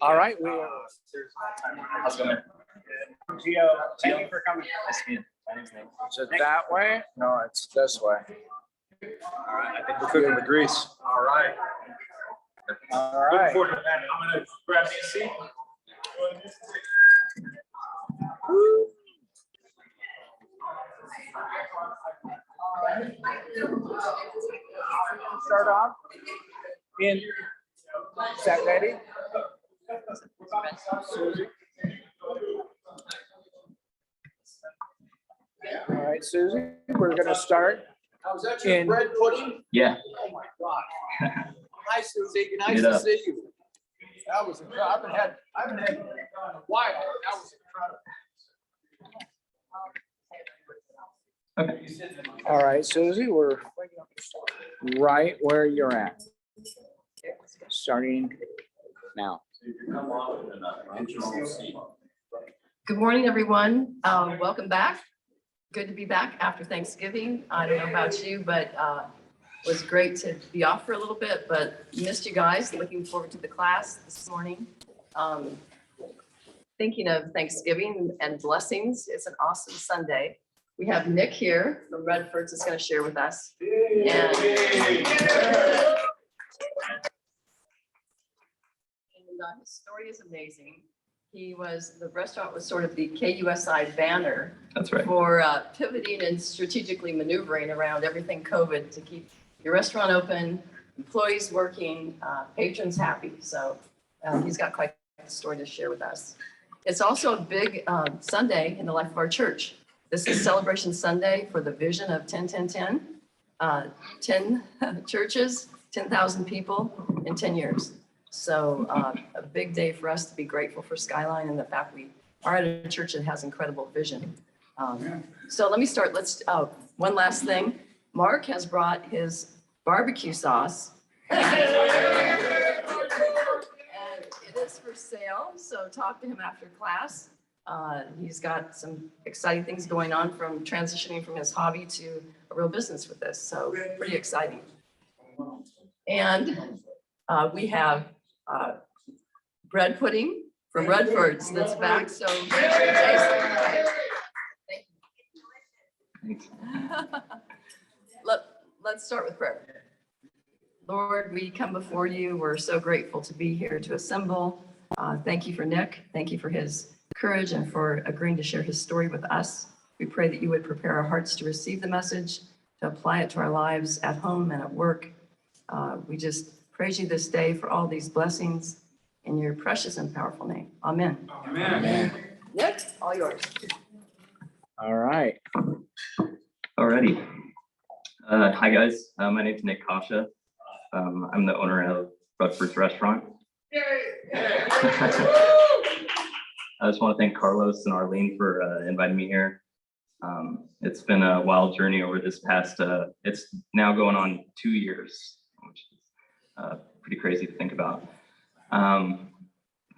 All right, we are. How's it going? Gio, thank you for coming. Nice to meet you. My name's Nick. Is it that way? No, it's this way. All right, I think we're cooking with grease. All right. All Looking right. forward to that. I'm gonna grab me a seat. Start off. Is that ready? Susie? All right, Susie, we're going to start. Was that your In- bread pudding? Yeah. Oh my God. Hi Susie, nice Get to up. see you. That was incredible. I haven't had in a while. That was incredible. Okay. All right, Susie, we're right where you're at. Starting now. Good morning, everyone. Welcome back. Good to be back after Thanksgiving. I don't know about you, but it was great to be off for a little bit, but missed you guys. Looking forward to the class this morning. Thinking of Thanksgiving and blessings. It's an awesome Sunday. We have Nick here from Rudford that's going to share with us. And his story is amazing. The restaurant was sort of the KUSI banner. That's right. For pivoting and strategically maneuvering around everything COVID to keep your restaurant open, employees working, patrons happy. So he's got quite a story to share with us. It's also a big Sunday in the life of our church. This is Celebration Sunday for the vision of 10-10-10. 10 churches, 10,000 people in 10 years. So a big day for us to be grateful for Skyline and the fact we are at a church that has incredible vision. So let me start. One last thing. Mark has brought his barbecue sauce. And it is for sale, so talk to him after class. He's got some exciting things going on from transitioning from his hobby to a real business with this, so pretty exciting. And we have bread pudding from Rudford's that's back, so let's start with prayer. Lord, we come before you. We're so grateful to be here to assemble. Thank you for Nick. Thank you for his courage and for agreeing to share his story with us. We pray that you would prepare our hearts to receive the message, to apply it to our lives at home and at work. We just praise you this day for all these blessings in your precious and powerful name. Amen. Amen. Nick, all yours. All right. Alrighty. Hi guys. My name's Nick Kacha. I'm the owner of Rudford's restaurant. I just want to thank Carlos and Arlene for inviting me here. It's been a wild journey over this past, it's now going on 2 years, which is pretty crazy to think about.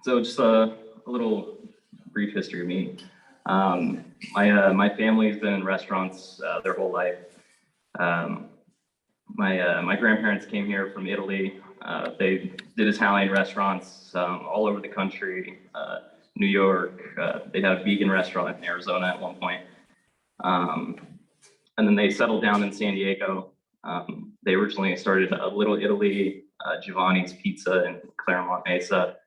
So just a little brief history of me. My family's been in restaurants their whole life. My grandparents came here from Italy. They did Italian restaurants all over the country. New York, they had a vegan restaurant in Arizona at one point. And then they settled down in San Diego. They originally started a Little Italy, Giovanni's Pizza in Claremont Mesa,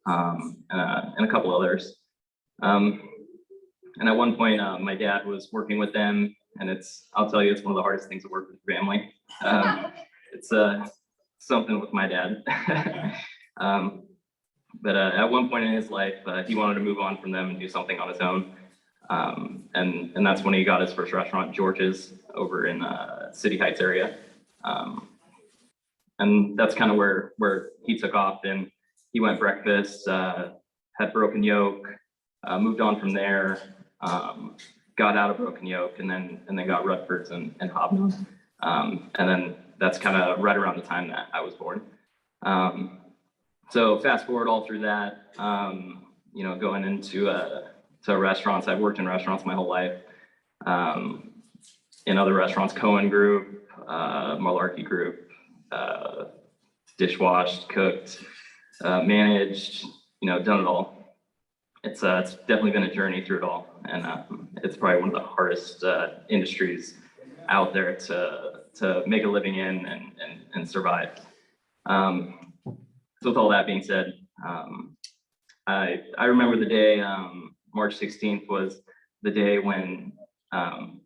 and a couple others. And at one point, my dad was working with them, and I'll tell you, it's one of the hardest things to work with your family. It's something with my dad. But at one point in his life, he wanted to move on from them and do something on his own. And that's when he got his first restaurant, George's, over in City Heights area. And that's kind of where he took off. And he went breakfast, had Broken Yoke, moved on from there, got out of Broken Yoke, and then got Rudford's and Hobnob. And then that's kind of right around the time that I was born. So fast forward all through that, going into to restaurants. I've worked in restaurants my whole life. In other restaurants, Cohen Group, Malarkey Group, dishwashed, cooked, managed, done it all. It's definitely been a journey through it all, and it's probably one of the hardest industries out there to make a living in and survive. So with all that being said, I remember the day, March 16th was the day when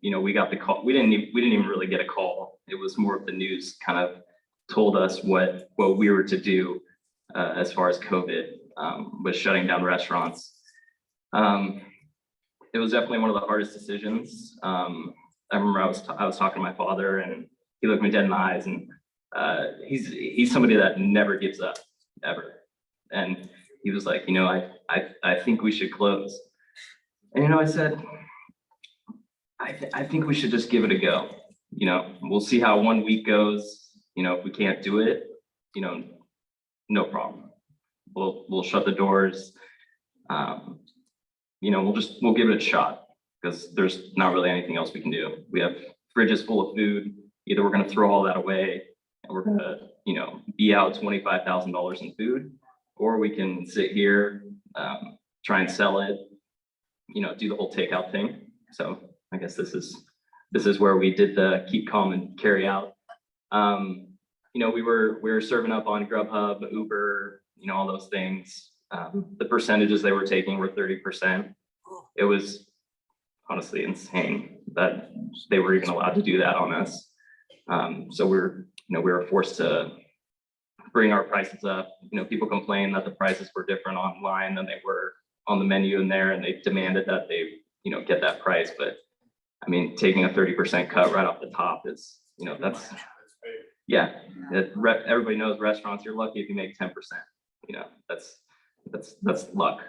we got the call. We didn't even really get a call. It was more of the news kind of told us what we were to do as far as COVID was shutting down restaurants. It was definitely one of the hardest decisions. I remember I was talking to my father, and he looked me dead in the eyes, and he's somebody that never gives up ever. And he was like, I think we should close. And I said, I think we should just give it a go. We'll see how 1 week goes. If we can't do it, no problem. We'll shut the doors. We'll give it a shot, because there's not really anything else we can do. We have fridges full of food. Either we're going to throw all that away and we're going to, be out $25,000 in food, or we can sit here, try and sell it, do the whole takeout thing. So I guess this is where we did the keep calm and carry out. We were serving up on Grubhub, Uber, all those things. The percentages they were taking were 30%. It was honestly insane that they were even allowed to do that on us. So we were forced to bring our prices up. People complained that the prices were different online than they were on the menu in there, and they demanded that they, get that price. But I mean, taking a 30% cut right off the top is, that's, yeah, everybody knows restaurants, you're lucky if you make 10%. That's luck.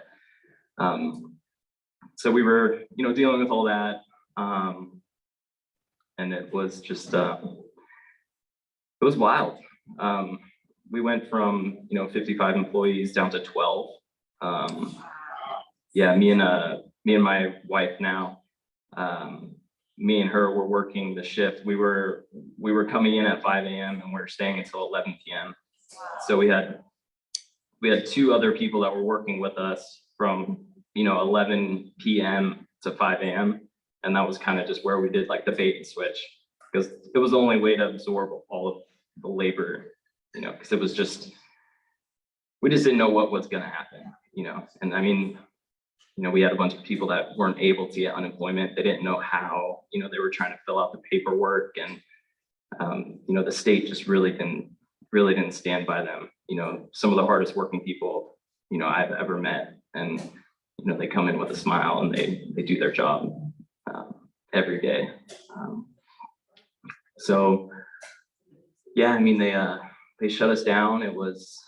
So we were, dealing with all that. And it was just, it was wild. We went from, 55 employees down to 12. Yeah, me and my wife now, me and her were working the shift. We were coming in at 5 a.m. and we were staying until 11 p.m. So we had 2 other people that were working with us from 11 p.m. to 5 a.m. And that was kind of just where we did like the bait and switch, because it was the only way to absorb all of the labor, because it was just, we just didn't know what was going to happen, and I mean, we had a bunch of people that weren't able to get unemployment. They didn't know how, they were trying to fill out the paperwork, and the state just really didn't stand by them. Some of the hardest working people, I've ever met, and, they come in with a smile and they do their job every day. So yeah, I mean, they shut us down. It was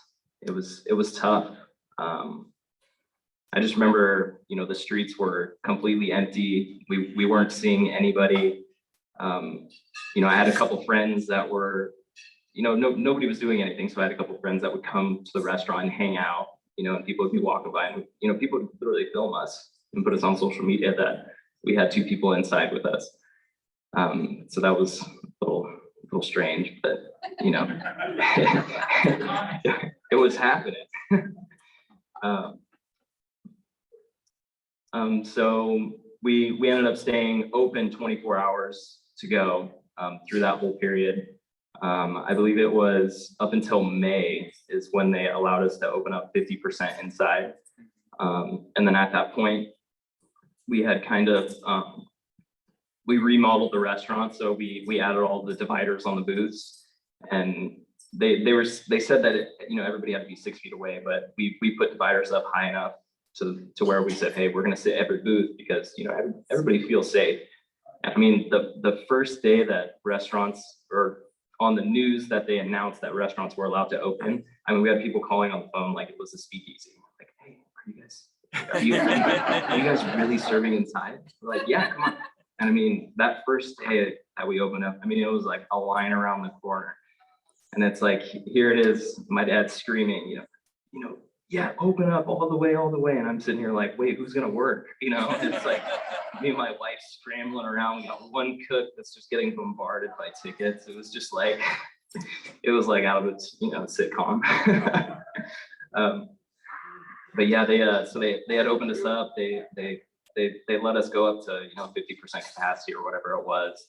tough. I just remember, the streets were completely empty. We weren't seeing anybody. I had a couple friends that were, nobody was doing anything. So I had a couple friends that would come to the restaurant and hang out, and people would be walking by, and, people would literally film us and put us on social media that we had 2 people inside with us. So that was a little strange, but, it was happening. So we ended up staying open 24 hours to go through that whole period. I believe it was up until May is when they allowed us to open up 50% inside. And then at that point, we had kind of, we remodeled the restaurant. So we added all the dividers on the booths, and they said that everybody had to be 6 feet away, but we put dividers up high enough to where we said, hey, we're going to sit every booth, because everybody feels safe. I mean, the first day that restaurants, or on the news that they announced that restaurants were allowed to open, I mean, we had people calling on the phone like it was a speakeasy. Like, hey, are you guys really serving inside? We're like, yeah, come on. And I mean, that first day that we opened up, I mean, it was like a line around the corner. And it's like, here it is, my dad's screaming, yeah, open up all the way. And I'm sitting here like, wait, who's gonna work? It's like me and my wife scrambling around. We got one cook that's just getting bombarded by tickets. It was just like, it was like out of its, sitcom. But yeah, they had opened us up. They let us go up to 50% capacity or whatever it was.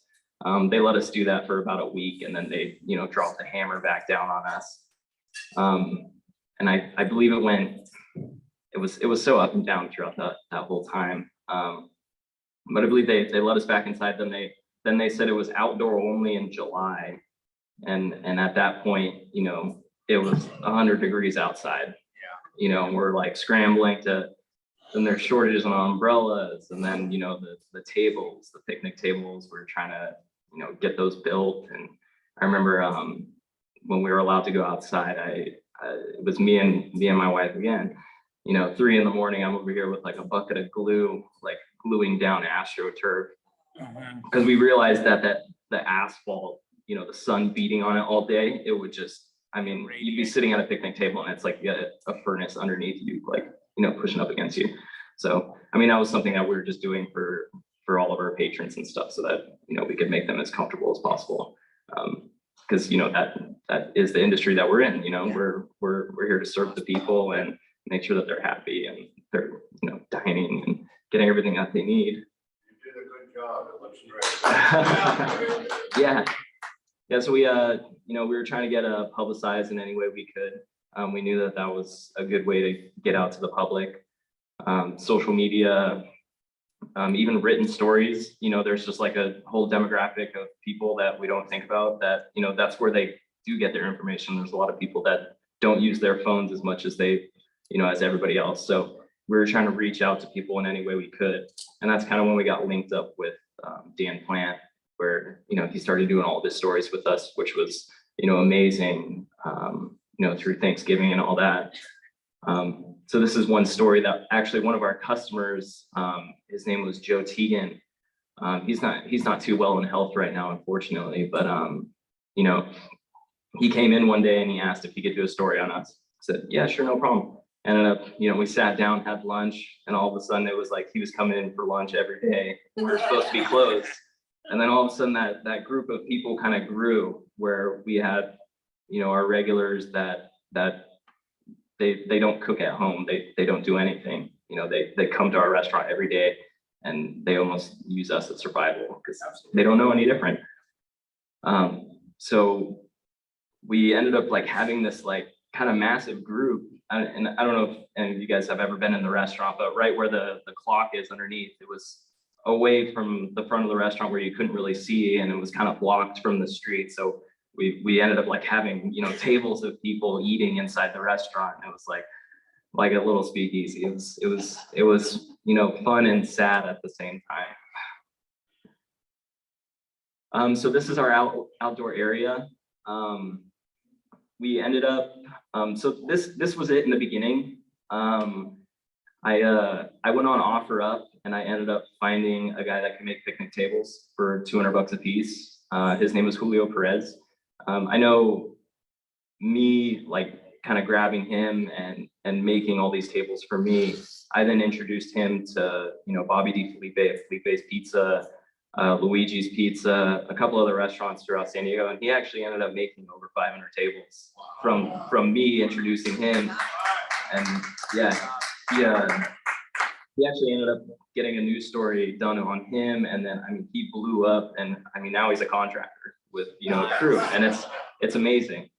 They let us do that for about a week, and then they dropped the hammer back down on us. And I believe it was so up and down throughout that whole time. But I believe they let us back inside. Then they said it was outdoor only in July, and at that point, it was 100 degrees outside. And we're like scrambling then there's shortages on umbrellas, and then the tables, the picnic tables, we're trying to get those built. And I remember when we were allowed to go outside, it was me and my wife again. 3 in the morning, I'm over here with like a bucket of glue, like gluing down AstroTurf, because we realized that the asphalt, the sun beating on it all day, it would just, you'd be sitting at a picnic table and it's like you got a furnace underneath you, like pushing up against you. So that was something that we were just doing for all of our patrons and stuff, so that we could make them as comfortable as possible. Because that is the industry that we're in. We're here to serve the people and make sure that they're happy and they're dining and getting everything that they need. You did a good job. It looks great. Yeah. So we were trying to get publicized in any way we could. We knew that was a good way to get out to the public. Social media, even written stories. There's just like a whole demographic of people that we don't think about, that that's where they do get their information. There's a lot of people that don't use their phones as much as they as everybody else. So we were trying to reach out to people in any way we could, and that's kind of when we got linked up with Dan Plant, where he started doing all of his stories with us, which was amazing. Through Thanksgiving and all that. So this is one story that actually one of our customers, his name was Joe Teagan. He's not too well in health right now, unfortunately, but he came in one day and he asked if he could do a story on us. I said, yeah, sure, no problem. Ended up, we sat down, had lunch, and all of a sudden it was like he was coming in for lunch every day. We were supposed to be closed. And then all of a sudden that group of people kind of grew, where we had our regulars that they don't cook at home. They don't do anything. They come to our restaurant every day, and they almost use us as survival because they don't know any different. So we ended up like having this like kind of massive group. And I don't know if any of you guys have ever been in the restaurant, but right where the clock is underneath, it was away from the front of the restaurant where you couldn't really see, and it was kind of blocked from the street. So we ended up like having tables of people eating inside the restaurant. And it was like a little speakeasy. It was fun and sad at the same time. So this is our outdoor area. We ended up so this was it in the beginning. I went on OfferUp, and I ended up finding a guy that can make picnic tables for $200 a piece. His name was Julio Perez. I know me like kind of grabbing him and making all these tables for me. I then introduced him to Bobby D. Felipe's Pizza, Luigi's Pizza, a couple other restaurants throughout San Diego, and he actually ended up making over 500 tables from me introducing him. And yeah, he actually ended up getting a news story done on him, and then he blew up, and now he's a contractor with a crew, and it's amazing.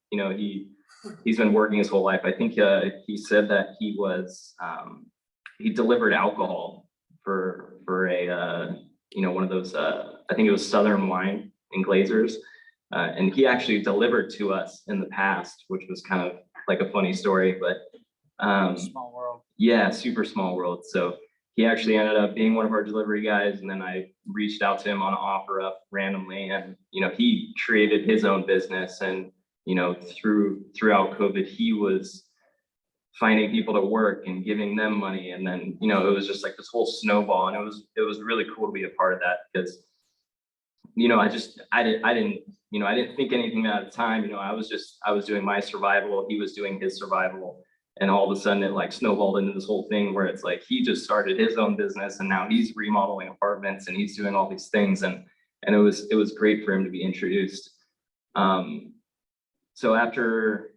He's been working his whole life. I think he said that he delivered alcohol for a one of those I think it was Southern Wine and Glazers, and he actually delivered to us in the past, which was kind of like a funny story, but Small world. yeah, super small world. So he actually ended up being one of our delivery guys, and then I reached out to him on OfferUp randomly, and he created his own business, and throughout COVID, he was finding people to work and giving them money, and then it was just like this whole snowball, and it was really cool to be a part of that, because I didn't think anything at the time. I was doing my survival, he was doing his survival. And all of a sudden it like snowballed into this whole thing where it's like he just started his own business, and now he's remodeling apartments and he's doing all these things, and it was great for him to be introduced. so after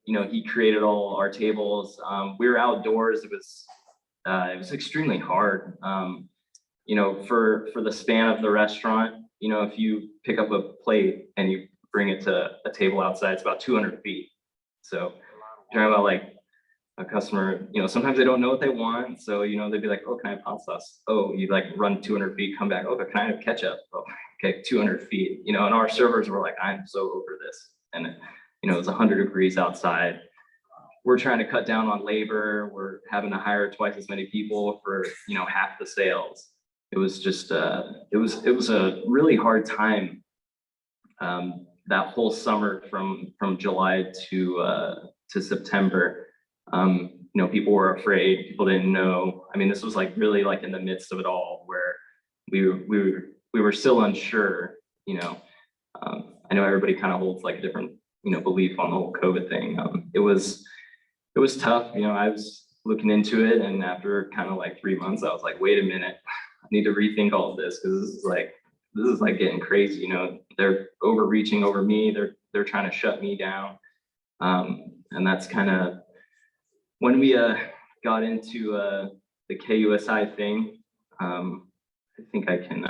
he created all our tables, we were outdoors. It was extremely hard. For the span of the restaurant, if you pick up a plate and you bring it to a table outside, it's about 200 feet. So you're talking about like a customer, sometimes they don't know what they want. So, they'd be like, oh, can I have hot sauce? Oh, you like run 200 feet, come back. Oh, can I have ketchup? Oh, okay, 200 feet, and our servers were like, I'm so over this. And, it was 100 degrees outside. We're trying to cut down on labor. We're having to hire twice as many people for, half the sales. It was just, it was a really hard time. That whole summer from July to September, people were afraid. People didn't know. I mean, this was like really like in the midst of it all, where we were still unsure. I know everybody kind of holds like a different belief on the whole COVID thing. It was tough. I was looking into it, and after kind of like 3 months, I was like, wait a minute, I need to rethink all of this, because this is like getting crazy. They're overreaching over me. They're trying to shut me down. And that's kind of when we got into the KUSI thing. I think I can.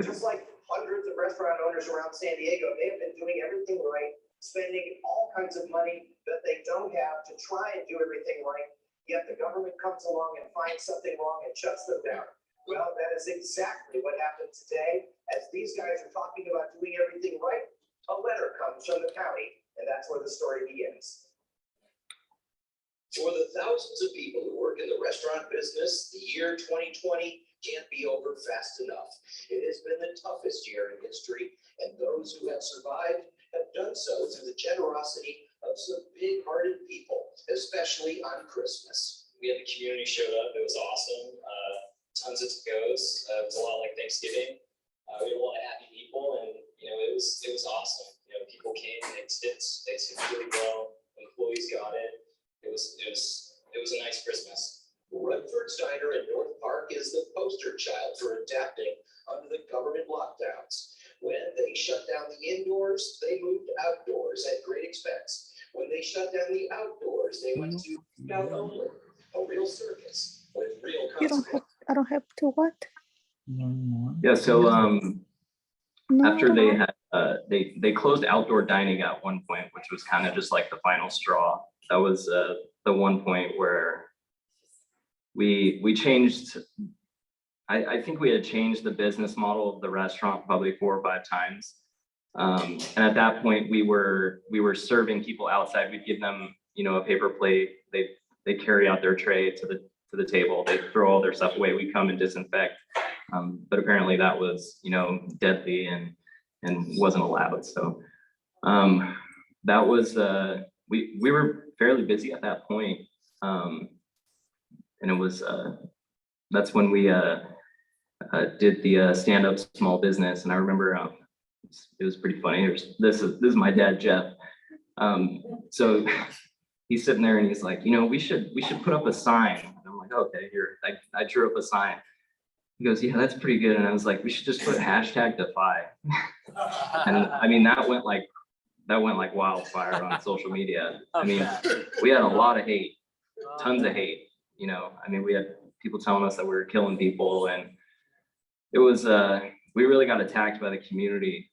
Just like hundreds of restaurant owners around San Diego, they have been doing everything right, spending all kinds of money that they don't have to try and do everything right. Yet the government comes along and finds something wrong and shuts them down. Well, that is exactly what happened today. As these guys are talking about doing everything right, a letter comes from the county, and that's where the story begins. For the thousands of people who work in the restaurant business, the year 2020 can't be over fast enough. It has been the toughest year in history, and those who have survived have done so through the generosity of some big-hearted people, especially on Christmas. We had the community showed up. It was awesome. Tons of to-goes. It was a lot like Thanksgiving. We had a lot of happy people, and it was awesome. People came and they tipped really well. Employees got it. It was a nice Christmas. Rudford's Diner in North Park is the poster child for adapting under the government lockdowns. When they shut down the indoors, they moved outdoors at great expense. When they shut down the outdoors, they went to out only, a real circus with real consequences. I don't have to what? Yeah. So No, after I they don't. had they closed outdoor dining at one point, which was kind of just like the final straw. That was the one point where we changed. I think we had changed the business model of the restaurant probably 4 or 5 times. And at that point, we were serving people outside. We'd give them, a paper plate. They carry out their tray to the table. They throw all their stuff away. We come and disinfect. But apparently that was, deadly and wasn't allowed. So that was we were fairly busy at that point. And it was that's when we did the stand-up small business. And I remember it was pretty funny. This is my dad, Jeff. So he's sitting there and he's like, we should put up a sign. And I'm like, okay, here. I drew up a sign. He goes, yeah, that's pretty good. And I was like, we should just put #defy. And I mean, that went like wildfire on social media. I mean, we had a lot of hate, tons of hate. I mean, we had people telling us that we were killing people, and it was we really got attacked by the community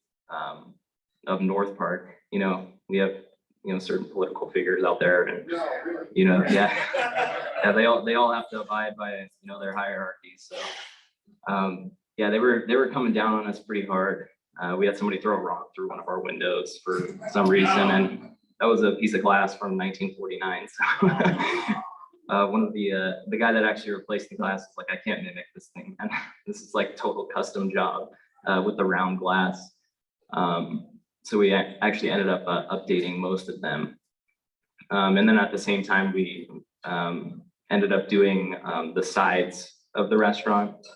of North Park. We have certain political figures out there, and yeah, they all have to abide by their hierarchies. So yeah, they were coming down on us pretty hard. We had somebody throw a rock through one of our windows for some reason, and that was a piece of glass from 1949. So one of the guy that actually replaced the glass was like, I can't mimic this thing, man. This is like total custom job with the round glass. So we actually ended up updating most of them. And then at the same time, we ended up doing the sides of the restaurant.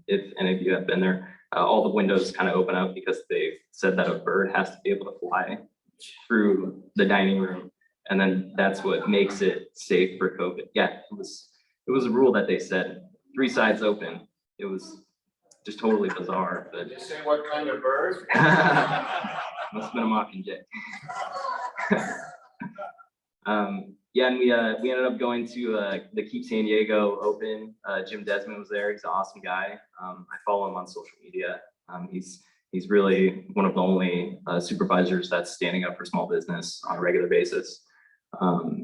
If any of you have been there, all the windows kind of open up because they said that a bird has to be able to fly through the dining room. And then that's what makes it safe for COVID. Yeah, it was a rule that they said 3 sides open. It was just totally bizarre. But Did you say what kind of bird? Must have been a Mockingjay. Yeah, and we ended up going to the Keep San Diego Open. Jim Desmond was there. He's an awesome guy. I follow him on social media. He's really one of the only supervisors that's standing up for small business on a regular basis.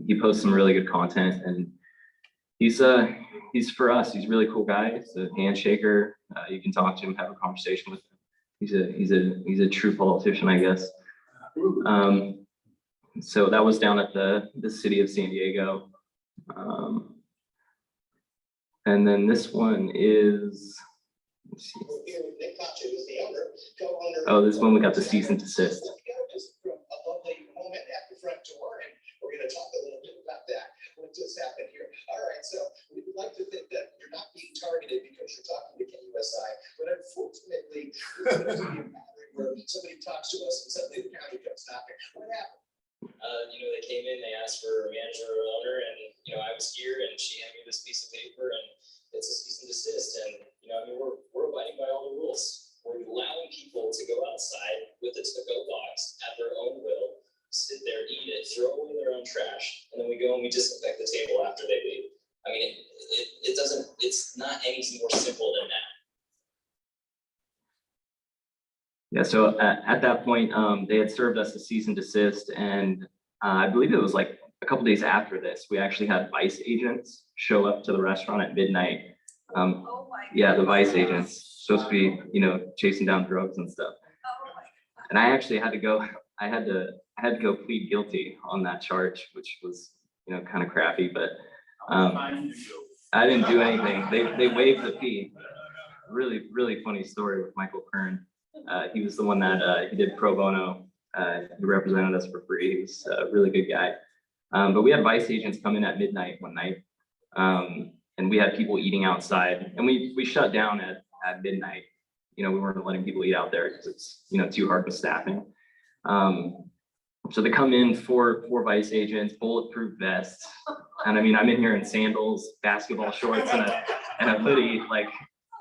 He posts some really good content, and he's for us. He's a really cool guy. He's a handshaker. You can talk to him, have a conversation with him. He's a true politician, I guess. So that was down at the city of San Diego. And then this one is, let's see. Kacha is the owner, co-owner. Oh, this one we got the cease and desist. From a lovely moment at the front door, and we're going to talk a little bit about that, what just happened here. All right, so we would like to think that you're not being targeted because you're talking to KUSI, but unfortunately, there's going to be a pattern where somebody talks to us and suddenly the county comes knocking. What happened? They came in, they asked for a manager or owner, and, I was here and she handed me this piece of paper and it's a cease and desist. And, we're abiding by all the rules. We're allowing people to go outside with a to-go box at their own will, sit there, eat it, throw away their own trash, and then we go and we disinfect the table after they leave. It's not anything more simple than that. Yeah, so at that point, they had served us a cease and desist, and I believe it was like a couple days after this, we actually had vice agents show up to the restaurant at midnight. Yeah, the vice agents supposed to be, chasing down drugs and stuff. And I actually had to go. I had to go plead guilty on that charge, which was, kind of crappy. But I didn't do anything. They waived the fee. Really, really funny story with Michael Kern. He was the one that he did pro bono. He represented us for free. He was a really good guy. But we had vice agents come in at midnight one night, and we had people eating outside. And we shut down at midnight. We weren't letting people eat out there because it's too hard with staffing. So they come in for vice agents, bulletproof vests, and I'm in here in sandals, basketball shorts, and a hoodie, like.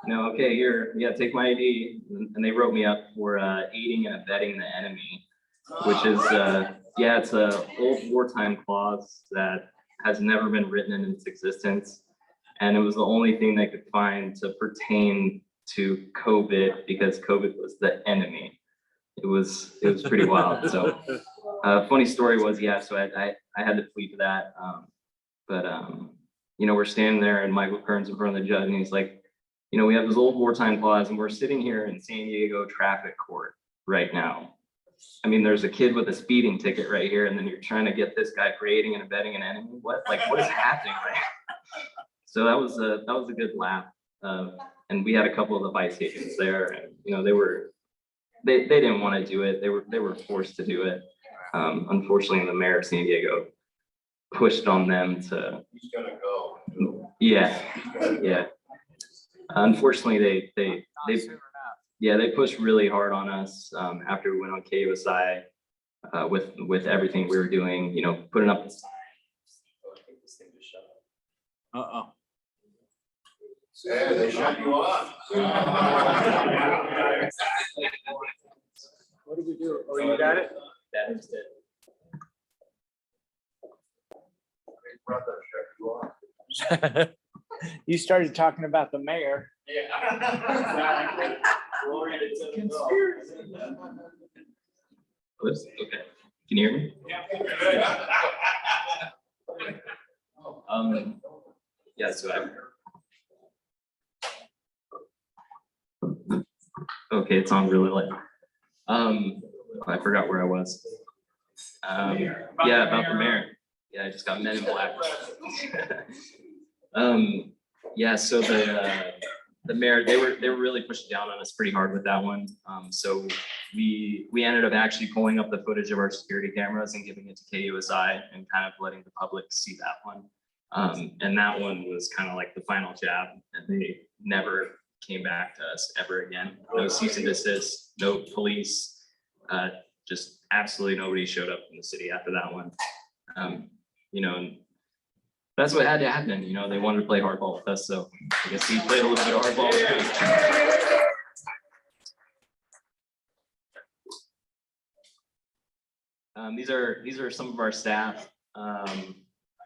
Okay, here, yeah, take my ID. And they wrote me up for aiding and abetting the enemy, which is, it's a old wartime clause that has never been written in its existence. And it was the only thing they could find to pertain to COVID because COVID was the enemy. It was pretty wild. So funny story was, so I had to plead to that. But we're standing there and Michael Kern's in front of the judge and he's like, we have this old wartime clause and we're sitting here in San Diego traffic court right now. There's a kid with a speeding ticket right here, and then you're trying to get this guy for aiding and abetting an enemy. What is happening right now? So that was a good laugh. And we had a couple of the vice agents there, and they didn't want to do it. They were forced to do it. Unfortunately, the mayor of San Diego pushed on them to. He's gonna go. Yeah. Unfortunately, they pushed really hard on us after we went on KUSI with everything we were doing, putting up the signs. I think this thing just shut up. Yeah, they shut you off. What do we do? Oh, you got it? That is it. Brother shut you off. You started talking about the mayor. Yeah. Oops, okay. Can you hear me? Yeah, so okay, it's on really late. I forgot where I was. About the mayor. Yeah, I just got Men in Black. So the mayor, they were really pushing down on us pretty hard with that one. So we ended up actually pulling up the footage of our security cameras and giving it to KUSI and kind of letting the public see that one. And that one was kind of like the final jab, and they never came back to us ever again. No cease and desist, no police, just absolutely nobody showed up in the city after that one. And that's what had to happen. They wanted to play hardball with us, so I guess he played a little bit of hardball with us. These are some of our staff.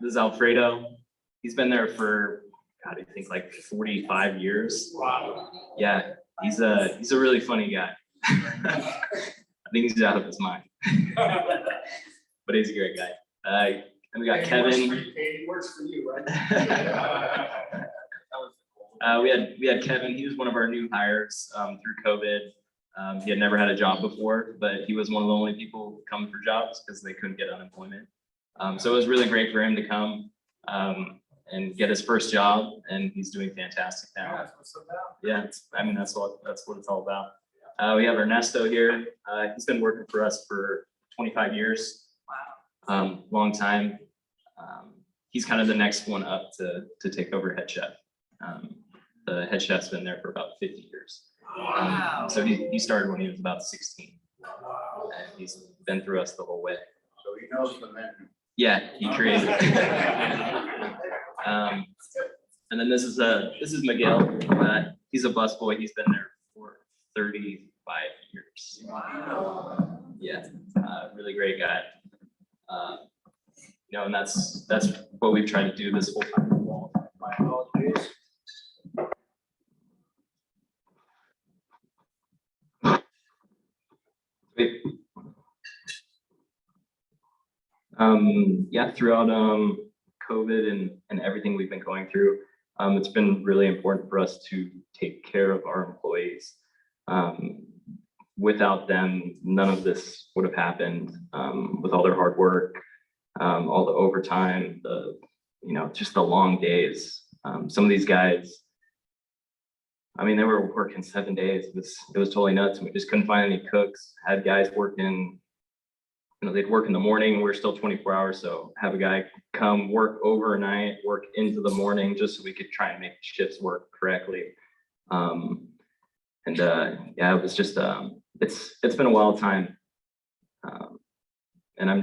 This is Alfredo. He's been there for, God, I think like 45 years. Wow. Yeah, he's a really funny guy. I think he's out of his mind, but he's a great guy. And we got Kevin. He works for you, right? We had Kevin. He was one of our new hires through COVID. He had never had a job before, but he was one of the only people coming for jobs because they couldn't get unemployment. So it was really great for him to come and get his first job, and he's doing fantastic now. Yeah, I mean that's what it's all about. We have Ernesto here. He's been working for us for 25 years. Long time. He's kind of the next one up to take over head chef. The head chef's been there for about 50 years. So he started when he was about 16. And he's been through us the whole way. So he knows the menu. Yeah, he created it. And then this is Miguel. He's a busboy. He's been there for 35 years. Yeah, really great guy. And that's what we've tried to do this whole time. My apologies. Yeah, throughout COVID and everything we've been going through, it's been really important for us to take care of our employees. Without them, none of this would have happened. With all their hard work, all the overtime, just the long days. Some of these guys, I mean, they were working 7 days. It was totally nuts. We just couldn't find any cooks. Had guys working, they'd work in the morning. We were still 24 hours. So have a guy come work overnight, work into the morning, just so we could try and make shifts work correctly. Yeah, it was just, it's been a wild time. And I'm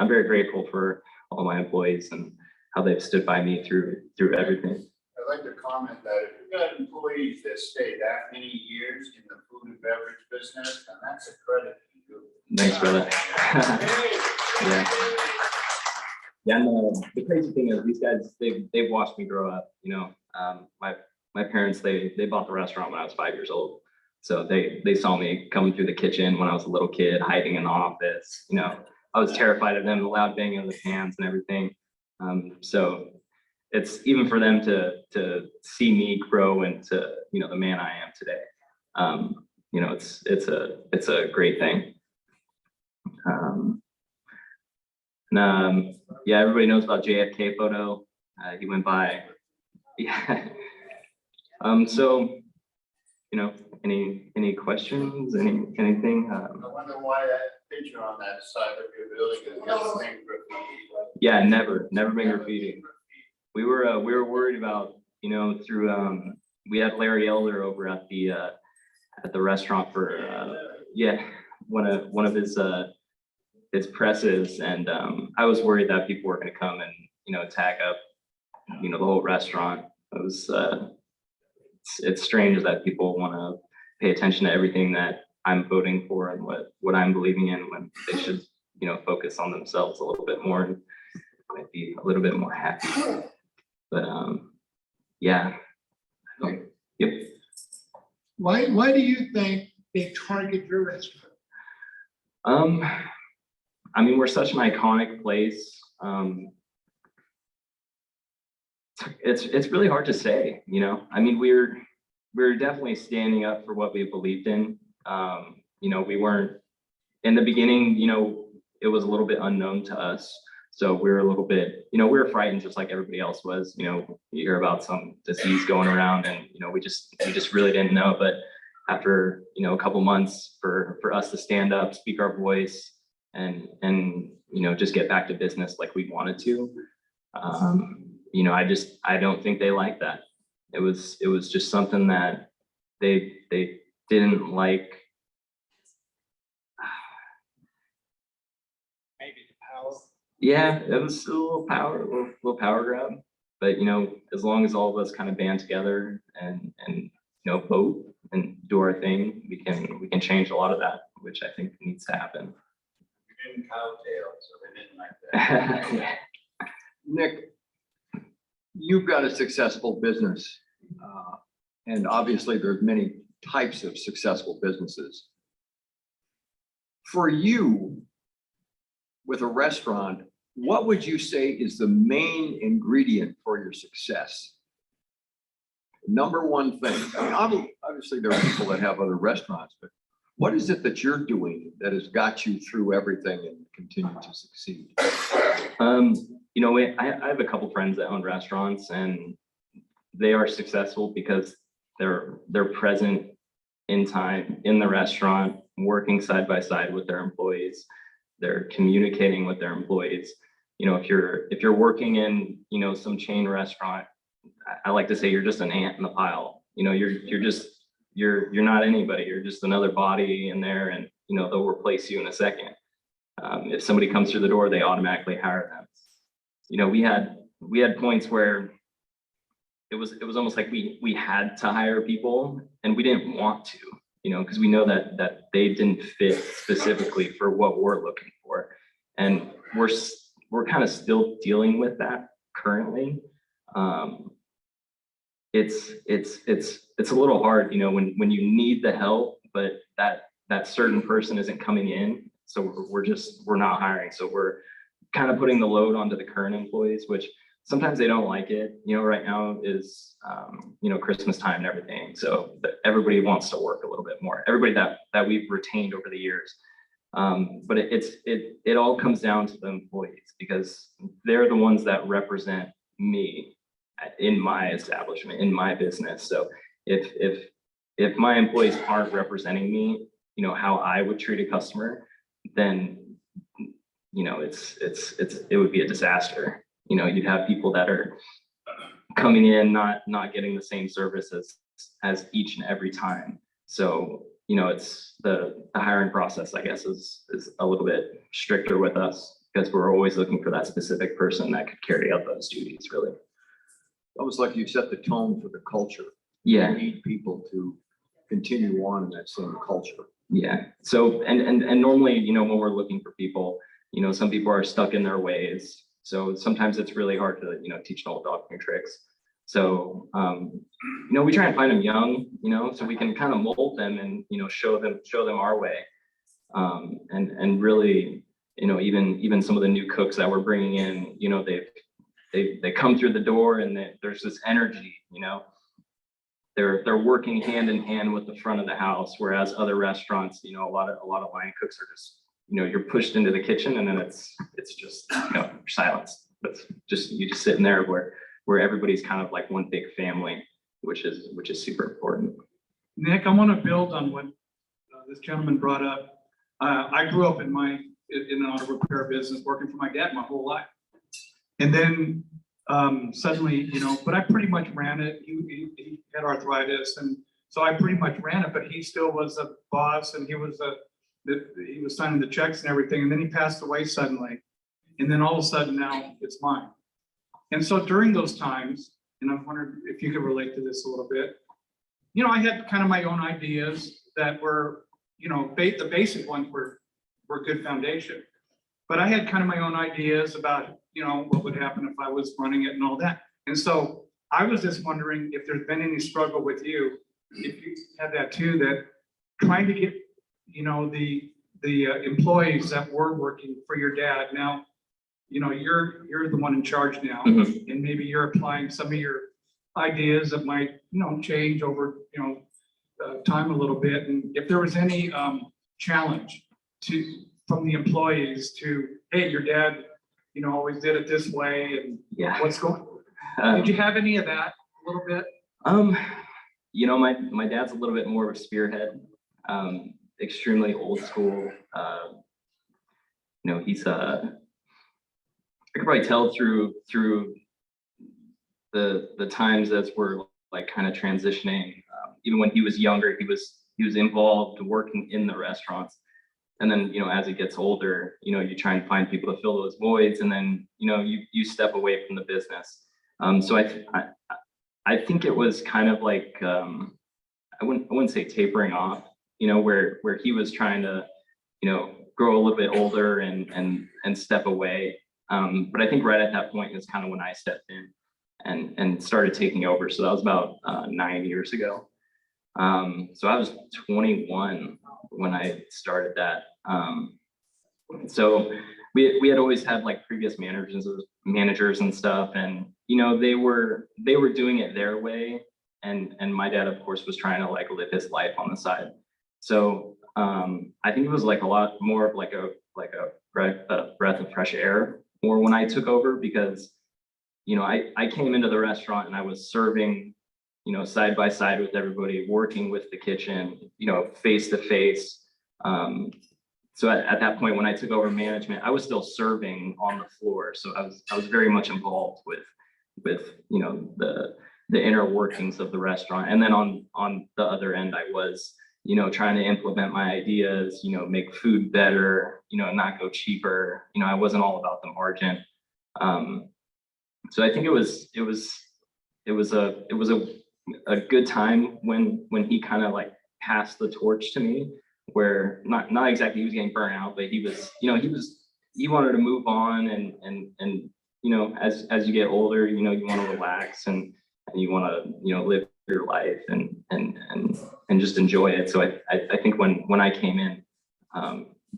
very grateful for all my employees and how they've stood by me through everything. I'd like to comment that if you've got employees that stay that many years in the food and beverage business, then that's a credit to you. Thanks for that. Yeah, and the crazy thing is these guys, they've watched me grow up. My parents, they bought the restaurant when I was 5 years old. So they saw me coming through the kitchen when I was a little kid, hiding in the office. I was terrified of them, the loud banging of the pans and everything. So it's even for them to see me grow into, the man I am today. It's a great thing. Yeah, everybody knows about JFK photo. He went by. Yeah. So, any questions? Anything? I wonder why that picture on that side of your building is just being graffiti. Yeah, never been graffiti. We were worried about, through we had Larry Elder over at the restaurant for one of his presses, and I was worried that people were going to come and tag up the whole restaurant. It was it's strange that people want to pay attention to everything that I'm voting for and what I'm believing in, when they should focus on themselves a little bit more and might be a little bit more happy. But yeah. Yep. Why do you think they target your restaurant? I mean, we're such an iconic place. It's really hard to say, I mean, we're definitely standing up for what we believed in. We weren't in the beginning, it was a little bit unknown to us. So we were a little bit, we were frightened just like everybody else was. You hear about some disease going around, and we just really didn't know. But after a couple months for us to stand up, speak our voice, and just get back to business like we wanted to, I don't think they like that. It was just something that they didn't like. Maybe the power. Yeah, it was a little power grab. But as long as all of us kind of band together and vote and do our thing, we can change a lot of that, which I think needs to happen. in cowtail, so they didn't like that. Nick, you've got a successful business, and obviously there's many types of successful businesses. For you, with a restaurant, what would you say is the main ingredient for your success? Number one thing. I mean, obviously there are people that have other restaurants, but what is it that you're doing that has got you through everything and continue to succeed? You know, I have a couple friends that own restaurants, and they are successful because they're present in time in the restaurant, working side by side with their employees. They're communicating with their employees. You know, if you're working in, you know, some chain restaurant, I like to say you're just an ant in the pile. You know, you're not anybody. You're just another body in there, and you know they'll replace you in a second. If somebody comes through the door, they automatically hire them. You know, we had points where it was almost like we had to hire people, and we didn't want to. You know, because we know that they didn't fit specifically for what we're looking for, and we're kind of still dealing with that currently. It's a little hard, you know, when you need the help, but that certain person isn't coming in, so we're not hiring. So we're kind of putting the load onto the current employees, which sometimes they don't like it. You know, right now is you know, Christmas time and everything, so everybody wants to work a little bit more. Everybody that we've retained over the years. But it all comes down to the employees, because they're the ones that represent me in my establishment, in my business. So if my employees aren't representing me, you know, how I would treat a customer, then you know it would be a disaster. You know, you'd have people that are coming in not getting the same service as each and every time. So you know, it's the hiring process, I guess, is a little bit stricter with us, because we're always looking for that specific person that could carry out those duties, really. Almost like you set the tone for the culture. Yeah. You need people to continue on in that same culture. Yeah. So and normally, you know, when we're looking for people, you know, some people are stuck in their ways. So sometimes it's really hard to, you know, teach an old dog new tricks. So you know, we try and find them young, you know, so we can kind of mold them and, you know, show them our way. And really, you know, even some of the new cooks that we're bringing in, you know, they come through the door and there's this energy, you know, they're working hand in hand with the front of the house. Whereas other restaurants, you know, a lot of line cooks are just, you know, you're pushed into the kitchen and then it's just, you know, silence. That's just, you just sitting there where everybody's kind of like one big family, which is super important. Nick, I want to build on what this gentleman brought up. I grew up in an auto repair business, working for my dad my whole life. And then suddenly, you know, but I pretty much ran it. He had arthritis, and so I pretty much ran it, but he still was a boss, and he was signing the checks and everything. And then he passed away suddenly. And then all of a sudden now it's mine. And so during those times, and I wondered if you could relate to this a little bit, you know, I had kind of my own ideas that were, you know, the basic ones were good foundation. But I had kind of my own ideas about, you know, what would happen if I was running it and all that. And so I was just wondering if there's been any struggle with you, if you had that too, that trying to get, you know, the employees that were working for your dad. Now, you know, you're the one in charge now, Mm-hmm. and maybe you're applying some of your ideas that might, you know, change over, you know, time a little bit. And if there was any challenge from the employees to, hey, your dad, you know, always did it this way, and Yeah. what's going did you have any of that a little bit? You know, my dad's a little bit more of a spearhead, extremely old school. You know, he's I could probably tell through the times as we're like kind of transitioning. Even when he was younger, he was involved working in the restaurants. And then, you know, as he gets older, you know, you try and find people to fill those voids, and then, you know, you step away from the business. So I think it was kind of like, I wouldn't say tapering off, you know, where he was trying to, you know, grow a little bit older and step away. But I think right at that point is kind of when I stepped in and started taking over. So that was about 9 years ago. So I was 21 when I started that. So we had always had like previous managers and stuff, and you know, they were doing it their way. And my dad, of course, was trying to like live his life on the side. So I think it was like a lot more of like a breath of fresh air more when I took over, because you know, I came into the restaurant and I was serving, you know, side by side with everybody, working with the kitchen, you know, face to face. So at that point, when I took over management, I was still serving on the floor. So I was very much involved with you know, the inner workings of the restaurant. And then on the other end, I was, you know, trying to implement my ideas, you know, make food better, you know, not go cheaper. You know, I wasn't all about the margin. So I think it was a good time when he kind of like passed the torch to me, where not exactly he was getting burnt out, but he was, you know, he wanted to move on and you know, as you get older, you know, you want to relax and you want to, you know, live your life and just enjoy it. So I think when I came in,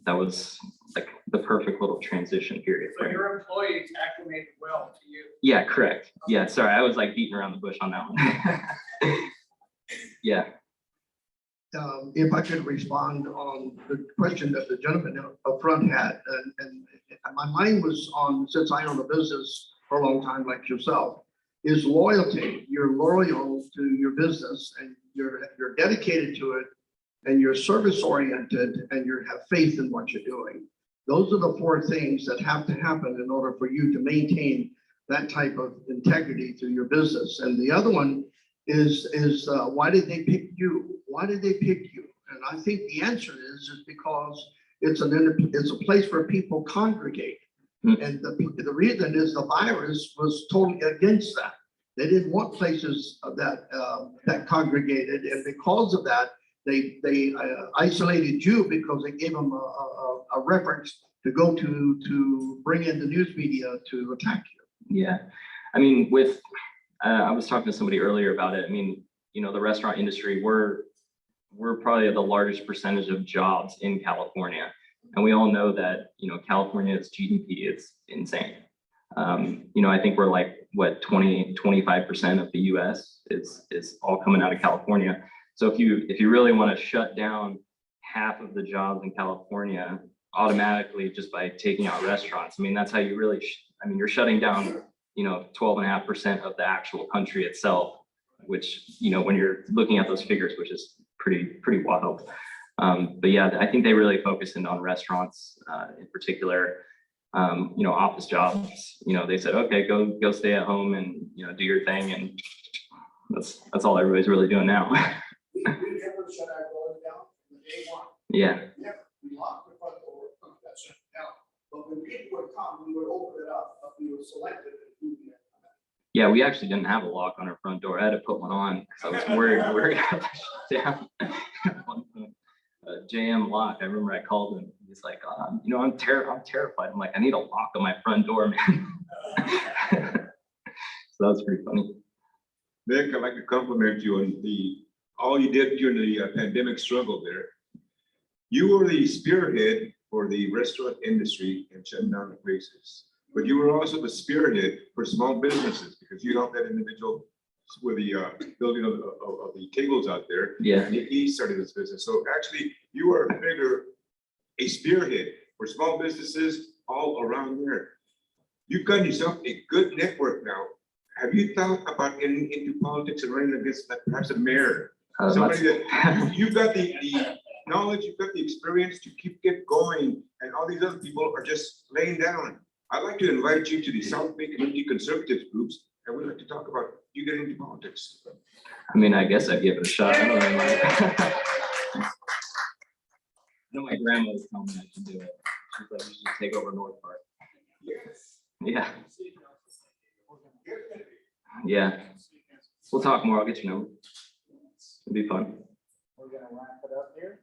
that was like the perfect little transition period. So your employees acclimated well to you. Yeah, correct. Yeah, sorry, I was like beating around the bush on that one. Yeah. If I could respond on the question that the gentleman up front had, and my mind was on, since I own a business for a long time like yourself, is loyalty. You're loyal to your business and you're dedicated to it, and you're service oriented, and you have faith in what you're doing. Those are the four things that have to happen in order for you to maintain that type of integrity through your business. And the other one is why did they pick you? Why did they pick you? And I think the answer is because it's a place where people congregate. And the reason is the virus was totally against that. They didn't want places that congregated, and because of that, they isolated you because they gave them a reference to go to bring in the news media to attack you. Yeah, I mean, I was talking to somebody earlier about it. I mean, you know, the restaurant industry, we're probably the largest percentage of jobs in California. And we all know that, you know, California's GDP is insane. You know, I think we're like, what, 25% of the US is all coming out of California. So if you really want to shut down half of the jobs in California automatically just by taking out restaurants, I mean, that's how you really, I mean, you're shutting down, you know, 12.5% of the actual country itself, which, you know, when you're looking at those figures, which is pretty wild. But yeah, I think they really focused in on restaurants in particular. You know, office jobs, you know, they said, okay, go stay at home and, you know, do your thing. And that's all everybody's really doing now. We never shut our doors down from day one. Yeah. Never. We locked the front door, that shut it down. But when people would come, we would open it up, but we were selective in who we had. Yeah, we actually didn't have a lock on our front door. I had to put one on because I was worried we were gonna have to shut down. JM lock. I remember I called him. He's like, you know, I'm terrified. I'm like, I need a lock on my front door, man. So that was pretty funny. Nick, I'd like to compliment you on all you did during the pandemic struggle there. You were the spearhead for the restaurant industry and shutting down the places, but you were also the spearhead for small businesses because you helped that individual with the building of the tables out there. Yeah. He started this business. So actually, you are a spearhead for small businesses all around there. You've gotten yourself a good network now. Have you thought about getting into politics and running against perhaps a mayor? Somebody that you've got the knowledge, you've got the experience to keep it going, and all these other people are just laying down. I'd like to invite you to the South Bay Community Conservatives groups, and we'd like to talk about you getting into politics. I mean, I guess I'd give it a shot. I don't know. I know my grandma was telling me I should do it. She's like, you should take over North Park. Yeah. Yeah. We'll talk more. I'll get your number. It'll be fun. We're gonna wrap it up here.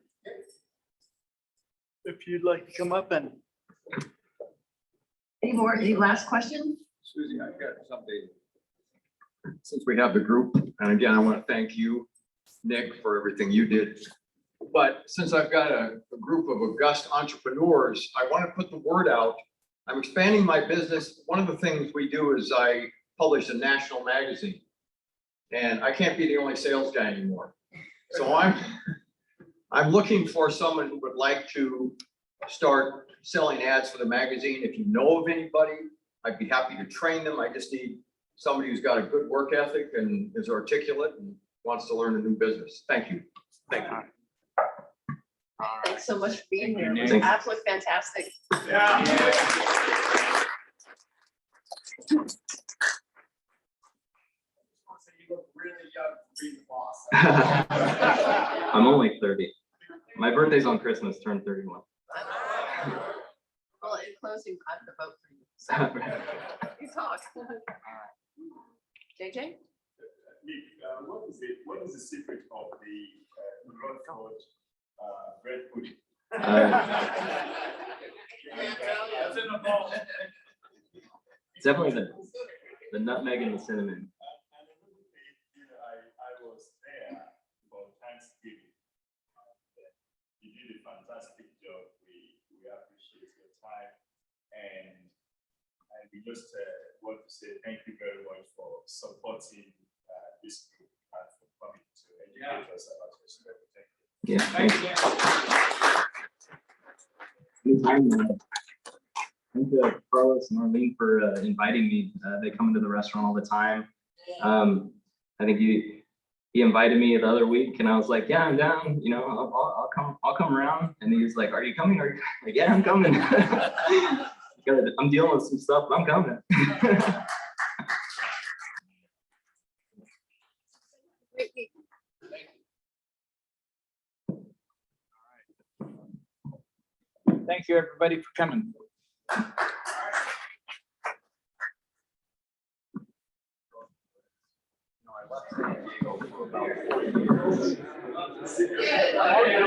if you'd like to come up and. Any last questions? Susie, I've got something. Since we have the group, and again, I want to thank you, Nick, for everything you did. But since I've got a group of august entrepreneurs, I want to put the word out. I'm expanding my business. One of the things we do is I publish a national magazine. And I can't be the only sales guy anymore. So I'm looking for someone who would like to start selling ads for the magazine. If you know of anybody, I'd be happy to train them. I just need somebody who's got a good work ethic and is articulate and wants to learn a new business. Thank you. Thank you. Thanks so much for being here. It was Nick. absolutely fantastic. I'm only 30. My birthday's on Christmas, turned 31. Well, in closing, I'm gonna vote for you. So you talk. JJ? Nick, what is the secret of the Rudford bread pudding? That's in the ball. It's definitely the nutmeg and the cinnamon. I was there for Thanksgiving. You did a fantastic job. We appreciate your time, and we just want to say thank you very much for supporting this group and for coming to educate us about your story. Thank you. Yeah, thanks. Thank you, Carlos and Arlene, for inviting me. They come into the restaurant all the time. I think he invited me the other week, and I was like, "Yeah, I'm down. You know, I'll come around." And he was like, "Are you coming? Are you?" Like, "Yeah, I'm coming." I'm dealing with some stuff, but I'm coming. Great week. Thank you, everybody, for coming. I left San Diego for about 4 years.